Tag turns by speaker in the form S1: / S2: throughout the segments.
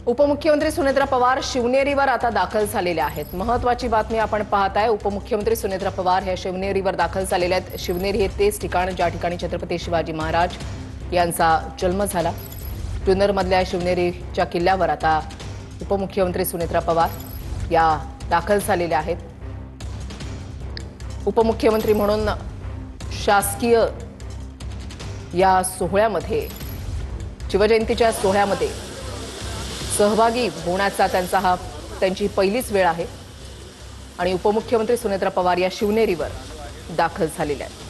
S1: उपमुख्यमंत्री सुनेत्रा पवार शिवनेरीवर आता दाखल झालेले आहेत। महत्त्वाची बातमी आपण पाहताय। उपमुख्यमंत्री सुनेत्रा पवार हे शिवनेरीवर दाखल झालेले आहेत। शिवनेरी हे तेच ठिकाण ज्या ठिकाणी छत्रपती शिवाजी महाराज यांचा जन्म झाला। जुन्नरमधल्या शिवनेरीच्या किल्ल्यावर आता उपमुख्यमंत्री सुनेत्रा पवार या दाखल झालेल्या आहेत। उपमुख्यमंत्री म्हणून शासकीय या सोहळ्यामध्ये शिवजयंतीच्या सोहळ्यामध्ये सहभागी होण्याचा त्यांची पहिलीच वेळ आहे आणि उपमुख्यमंत्री सुनेत्रा पवार या शिवनेरीवर दाखल झालेले आहेत।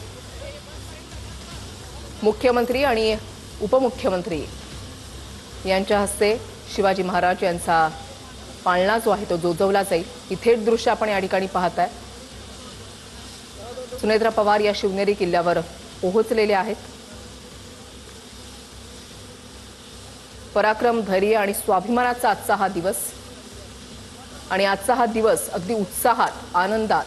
S1: मुख्यमंत्री आणि उपमुख्यमंत्री यांच्या हस्ते शिवाजी महाराज यांचा पाळणा जो आहे तो जोजवला जाईल। ही थेट दृश्य आपण या ठिकाणी पाहताय। सुनेत्रा पवार या शिवनेरी किल्ल्यावर पोहोचलेले आहेत। पराक्रम, धैर्य आणि स्वाभिमानाचा आजचा हा दिवस आणि आजचा हा दिवस अगदी उत्साहात, आनंदात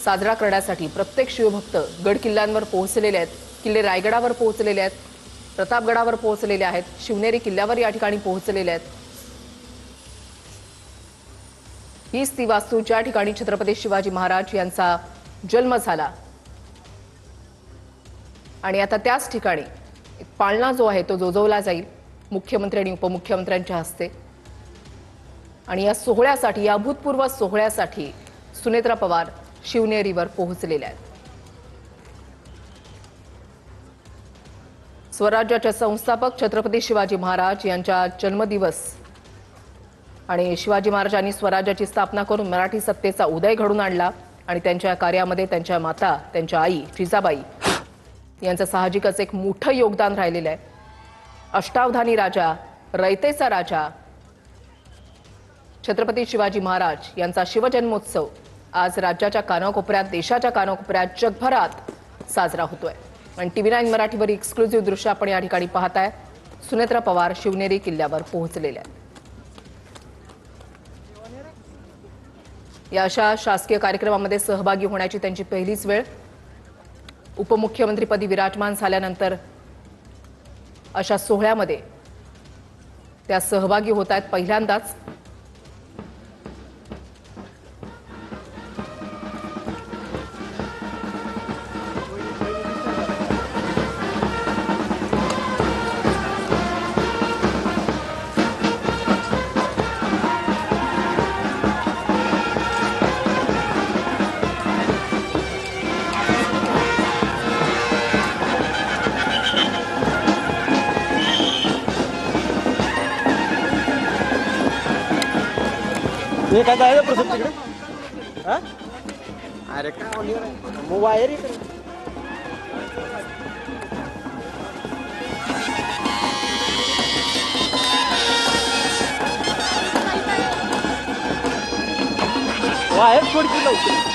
S1: साजरा करण्यासाठी प्रत्येक शिवभक्त गड किल्ल्यांवर पोहोचलेले आहेत। किल्ले रायगडावर पोहोचलेले आहेत, प्रतापगडावर पोहोचलेले आहेत, शिवनेरी किल्ल्यावर या ठिकाणी पोहोचलेले आहेत। हीच ती वास्तू ज्या ठिकाणी छत्रपती शिवाजी महाराज यांचा जन्म झाला आणि आता त्याच ठिकाणी एक पाळणा जो आहे तो जोजवला जाईल मुख्यमंत्री आणि उपमुख्यमंत्र्यांच्या हस्ते। आणि या सोहळ्यासाठी, या अभूतपूर्व सोहळ्यासाठी सुनेत्रा पवार शिवनेरीवर पोहोचलेल्या आहेत। स्वराज्याचे संस्थापक छत्रपती शिवाजी महाराज यांचा जन्मदिवस आणि शिवाजी महाराजांनी स्वराज्याची स्थापना करून मराठी सत्तेचा उदय घडवून आणला आणि त्यांच्या कार्यामध्ये त्यांच्या माता, त्यांच्या आई जिजाबाई यांचं साहजिकच एक मोठं योगदान राहिलेलं आहे। अष्टावधानी राजा, रयतेचा राजा छत्रपती शिवाजी महाराज यांचा शिवजन्मोत्सव आज राज्याच्या कानाकोपऱ्यात, देशाच्या कानाकोपऱ्यात, जगभरात साजरा होतोय। आणि TV9 मराठीवर एक्सक्लुझिव्ह दृश्य आपण या ठिकाणी पाहताय। सुनेत्रा पवार शिवनेरी किल्ल्यावर पोहोचलेल्या आहेत। या अशा शासकीय कार्यक्रमामध्ये सहभागी होण्याची त्यांची पहिलीच वेळ। उपमुख्यमंत्रीपदी विराजमान झाल्यानंतर अशा सोहळ्यामध्ये त्या सहभागी होत आहेत पहिल्यांदाच।
S2: ये काय आहे प्रसाद तिकडे? हा? अरे काय मग वायर इकडे. वायर सोडची लवकर.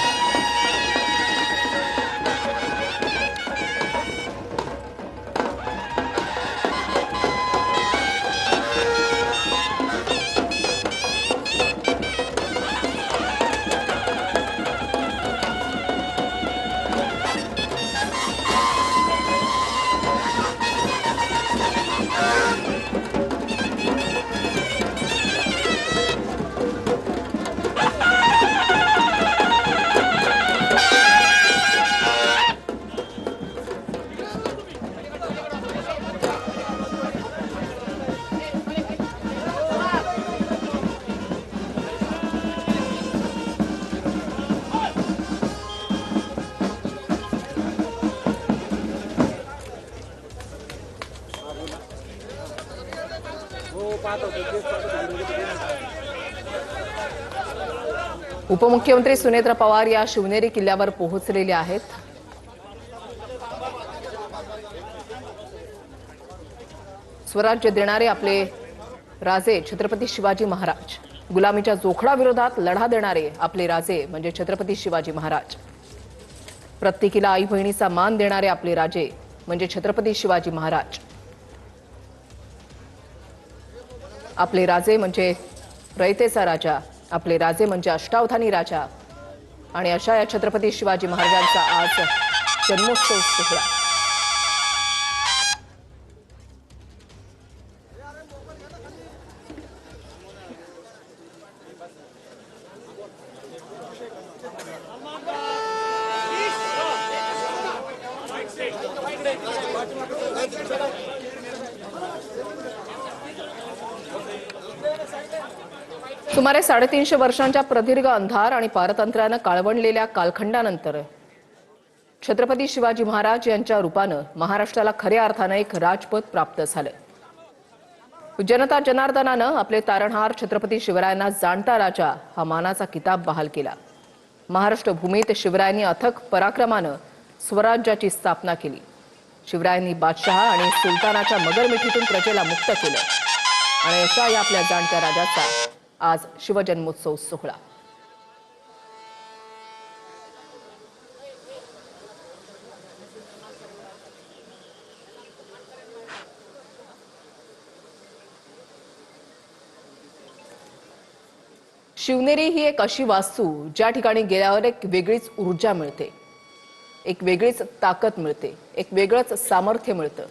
S1: उपमुख्यमंत्री सुनेत्रा पवार या शिवनेरी किल्ल्यावर पोहोचलेले आहेत। स्वराज्य देणारे आपले राजे छत्रपती शिवाजी महाराज, गुलामीच्या जोखडा विरोधात लढा देणारे आपले राजे म्हणजे छत्रपती शिवाजी महाराज, प्रत्येकीला आई बहिणीचा मान देणारे आपले राजे म्हणजे छत्रपती शिवाजी महाराज, आपले राजे म्हणजे रयतेचा राजा, आपले राजे म्हणजे अष्टावधानी राजा आणि अशा या छत्रपती शिवाजी महाराजांचा आज जन्मोत्सव सोहळा। सुमारे 350 वर्षांच्या प्रदीर्घ अंधार आणि पारतंत्र्यानं काळवंडलेल्या कालखंडानंतर छत्रपती शिवाजी महाराज यांच्या रूपानं महाराष्ट्राला खऱ्या अर्थानं एक राजपद प्राप्त झालं. जनता जनार्दनानं आपले तारणहार छत्रपती शिवरायांना जाणता राजा हा मानाचा किताब बहाल केला. महाराष्ट्र भूमीत शिवरायांनी अथक पराक्रमानं स्वराज्याची स्थापना केली. शिवरायांनी बादशहा आणि सुलतानाच्या मगरमिठीतून प्रजेला मुक्त केलं आणि अशा या आपल्या जाणत्या राजाचा आज शिवजन्मोत्सव सोहळा. शिवनेरी ही एक अशी वास्तू ज्या ठिकाणी गेल्यावर एक वेगळीच ऊर्जा मिळते, एक वेगळीच ताकद मिळते, एक वेगळंच सामर्थ्य मिळतं.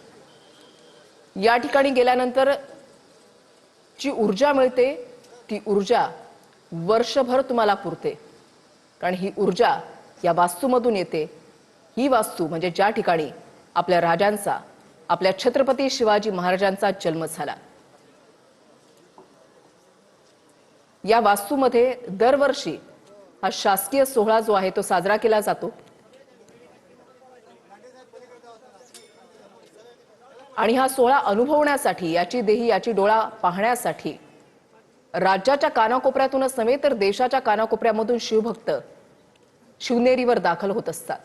S1: या ठिकाणी गेल्यानंतर जी ऊर्जा मिळते ती ऊर्जा वर्षभर तुम्हाला पुरते, कारण ही ऊर्जा या वास्तूमधून येते. ही वास्तू म्हणजे ज्या ठिकाणी आपल्या राजांचा, आपल्या छत्रपती शिवाजी महाराजांचा जन्म झाला. या वास्तूमध्ये दरवर्षी हा शासकीय सोहळा जो आहे तो साजरा केला जातो आणि हा सोहळा अनुभवण्यासाठी, याची देही याची डोळा पाहण्यासाठी राज्याच्या कानाकोपऱ्यातूनच नव्हे तर देशाच्या कानाकोपऱ्यामधून शिवभक्त शिवनेरीवर दाखल होत असतात.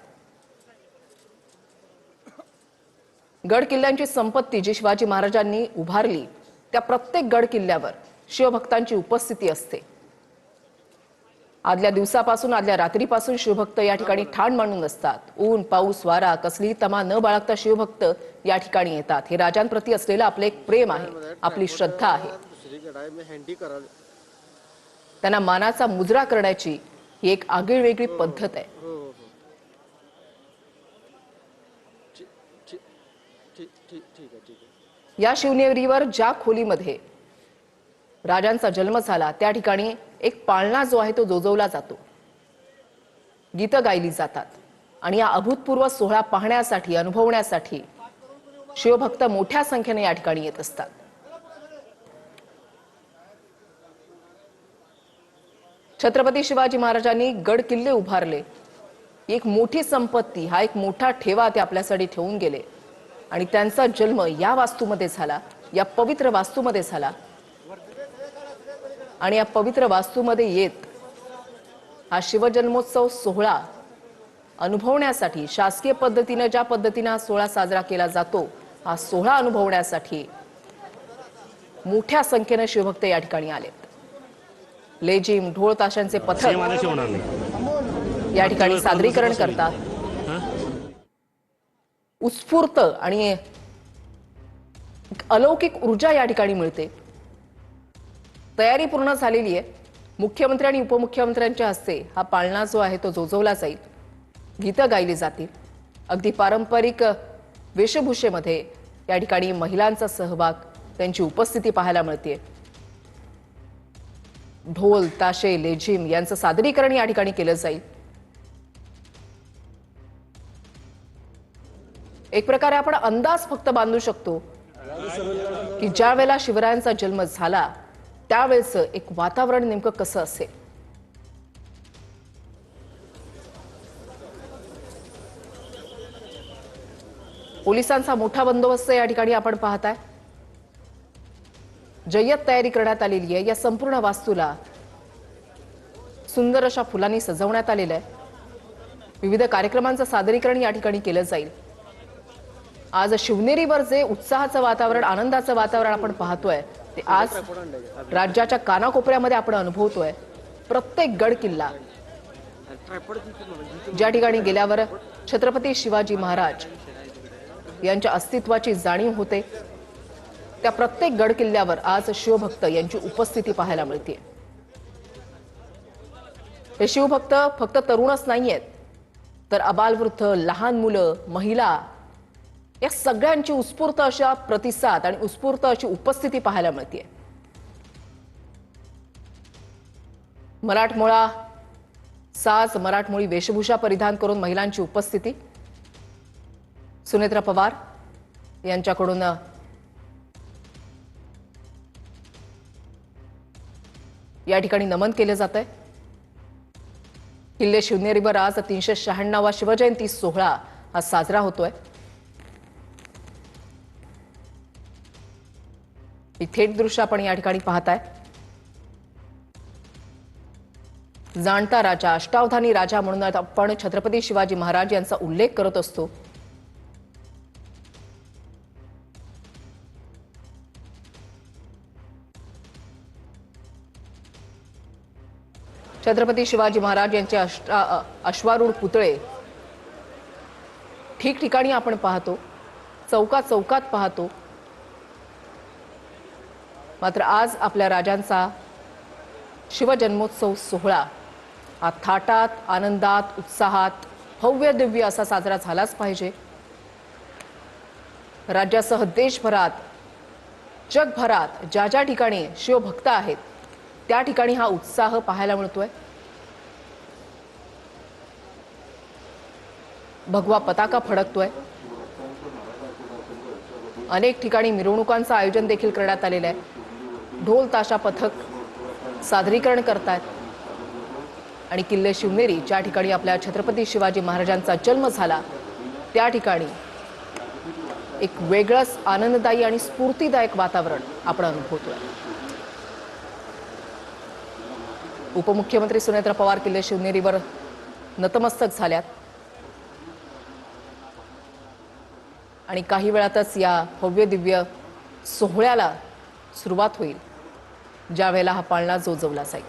S1: गड किल्ल्यांची संपत्ती जी शिवाजी महाराजांनी उभारली त्या प्रत्येक गड किल्ल्यावर शिवभक्तांची उपस्थिती असते. आदल्या दिवसापासून, आदल्या रात्रीपासून शिवभक्त या ठिकाणी ठाण मांडून असतात. ऊन, पाऊस, वारा कसलीही तमा न बाळगता शिवभक्त या ठिकाणी येतात. हे राजांप्रती असलेलं आपलं एक प्रेम आहे, आपली श्रद्धा आहे. त्यांना मानाचा मुजरा करण्याची ही एक आगळीवेगळी पद्धत आहे. या शिवनेरीवर ज्या खोलीमध्ये राजांचा जन्म झाला त्या ठिकाणी एक पाळणा जो आहे तो जोजवला जातो, गीतं गायली जातात आणि या अभूतपूर्व सोहळा पाहण्यासाठी, अनुभवण्यासाठी शिवभक्त मोठ्या संख्येने या ठिकाणी येत असतात. छत्रपती शिवाजी महाराजांनी गड किल्ले उभारले, एक मोठी संपत्ती, हा एक मोठा ठेवा ते आपल्यासाठी ठेवून गेले आणि त्यांचा जन्म या वास्तूमध्ये झाला, या पवित्र वास्तूमध्ये झाला. आणि या पवित्र वास्तूमध्ये येत हा शिवजन्मोत्सव सोहळा अनुभवण्यासाठी, शासकीय पद्धतीने ज्या पद्धतीने हा सोहळा साजरा केला जातो, हा सोहळा अनुभवण्यासाठी मोठ्या संख्येने शिवभक्त या ठिकाणी आलेत. लेझिम, ढोल ताशांचे पथक या ठिकाणी सादरीकरण करतात. उत्स्फूर्त आणि अलौकिक ऊर्जा या ठिकाणी मिळते. तयारी पूर्ण झालेली आहे. मुख्यमंत्री आणि उपमुख्यमंत्र्यांच्या हस्ते हा पाळणा जो आहे तो जोजवला जाईल. गीतं गायली जातील. अगदी पारंपरिक वेशभूषेमध्ये या ठिकाणी महिलांचा सहभाग, त्यांची उपस्थिती पाहायला मिळते. ढोल, ताशे, लेझिम यांचं सादरीकरण या ठिकाणी केलं जाईल. एक प्रकारे आपण अंदाज फक्त बांधू शकतो की ज्या वेळेला शिवरायांचा जन्म झाला त्यावेळेचं एक वातावरण नेमकं कसं असेल. पोलिसांचा मोठा बंदोबस्त या ठिकाणी आपण पाहताय. जय्यत तयारी करण्यात आलेली आहे. या संपूर्ण वास्तूला सुंदर अशा फुलांनी सजवण्यात आलेलं आहे. विविध कार्यक्रमांचं सादरीकरण या ठिकाणी केलं जाईल. आज शिवनेरीवर जे उत्साहाचं वातावरण, आनंदाचं वातावरण आपण पाहतोय ते आज राज्याच्या कानाकोपऱ्यामध्ये आपण अनुभवतोय. प्रत्येक गड किल्ला ज्या ठिकाणी गेल्यावर छत्रपती शिवाजी महाराज यांच्या अस्तित्वाची जाणीव होते, त्या प्रत्येक गड किल्ल्यावर आज शिवभक्त यांची उपस्थिती पाहायला मिळते. हे शिवभक्त फक्त तरुणच नाहीयेत, तर अबालवृद्ध, लहान मुलं, महिला या सगळ्यांची उत्स्फूर्त अशा प्रतिसाद आणि उत्स्फूर्त अशी उपस्थिती पाहायला मिळते. मराठमोळा साज, मराठमोळी वेशभूषा परिधान करून महिलांची उपस्थिती. सुनेत्रा पवार यांच्याकडून या ठिकाणी नमन केलं जात आहे। किल्ले शिवनेरीवर आज 396वा शिवजयंती सोहळा हा साजरा होतोय। ही थेट दृश्य आपण या ठिकाणी पाहताय। जाणता राजा, अष्टावधानी राजा म्हणून आपण छत्रपती शिवाजी महाराज यांचा उल्लेख करत असतो। छत्रपती शिवाजी महाराज यांचे अश्वारूढ पुतळे ठिकठिकाणी आपण पाहतो, चौकात चौकात पाहतो। मात्र आज आपल्या राजांचा शिवजन्मोत्सव सोहळा हा थाटात, आनंदात, उत्साहात, भव्य दिव्य असा साजरा झालाच पाहिजे। राज्यासह देशभरात, जगभरात ज्या ज्या ठिकाणी शिवभक्त आहेत त्या ठिकाणी हा उत्साह पाहायला मिळतोय। भगवा पताका फडकतोय। अनेक ठिकाणी मिरवणुकांचं आयोजन देखील करण्यात आलेलं आहे। ढोल ताशा पथक सादरीकरण करतात आणि किल्ले शिवनेरी ज्या ठिकाणी आपल्या छत्रपती शिवाजी महाराजांचा जन्म झाला त्या ठिकाणी एक वेगळंच आनंददायी आणि स्फूर्तिदायक वातावरण आपण अनुभवतोय। उपमुख्यमंत्री सुनेत्रा पवार किल्ले शिवनेरीवर नतमस्तक झाल्यात आणि काही वेळातच या भव्य दिव्य सोहळ्याला सुरुवात होईल, ज्या वेळेला हा पाळणा जोजवला जाईल।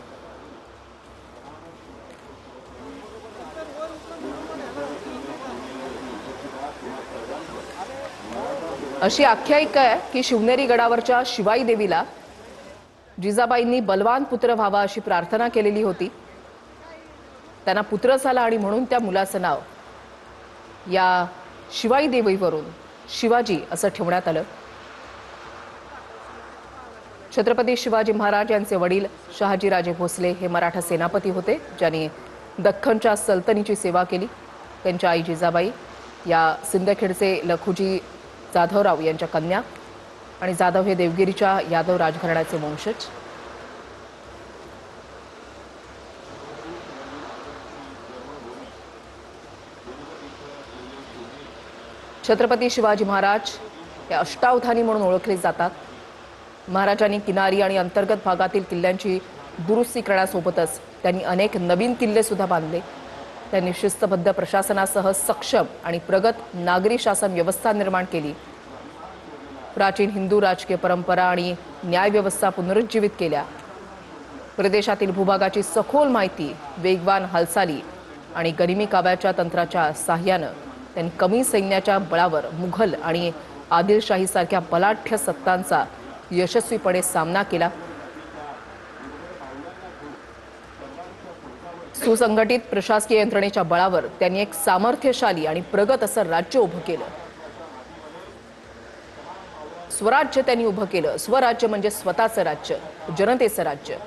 S1: अशी आख्यायिका आहे की शिवनेरी गडावरच्या शिवाई देवीला जिजाबाईंनी बलवान पुत्र व्हावा अशी प्रार्थना केलेली होती। त्यांना पुत्र झाला आणि म्हणून त्या मुलाचं नाव या शिवाई देवीवरून शिवाजी असं ठेवण्यात आलं। छत्रपती शिवाजी महाराज यांचे वडील शहाजीराजे भोसले हे मराठा सेनापती होते, ज्यांनी दख्खनच्या सल्तनीची सेवा केली। त्यांच्या आई जिजाबाई या सिंदखेडचे लखुजी जाधवराव यांच्या कन्या आणि जाधव हे देवगिरीच्या यादव राजघराण्याचे वंशज। छत्रपती शिवाजी महाराज हे अष्टावधानी म्हणून ओळखले जातात। महाराजांनी किनारी आणि अंतर्गत भागातील किल्ल्यांची दुरुस्ती करण्यासोबतच त्यांनी अनेक नवीन किल्ले सुद्धा बांधले। त्यांनी शिस्तबद्ध प्रशासनासह सक्षम आणि प्रगत नागरी शासन व्यवस्था निर्माण केली। प्राचीन हिंदू राजकीय परंपरा आणि न्यायव्यवस्था पुनरुज्जीवित केल्या। प्रदेशातील भूभागाची सखोल माहिती, वेगवान हालचाली आणि गरिमी काव्याच्या तंत्राच्या साह्यानं त्यांनी कमी सैन्याच्या बळावर मुघल आणि आदिलशाहीसारख्या बलाढ्य सत्तांचा यशस्वीपणे सामना केला। सुसंघटित प्रशासकीय यंत्रणेच्या बळावर त्यांनी एक सामर्थ्यशाली आणि प्रगत असं राज्य उभं केलं। स्वराज्य त्यांनी उभं केलं। स्वराज्य म्हणजे स्वतःचं राज्य, जनतेचं राज्य।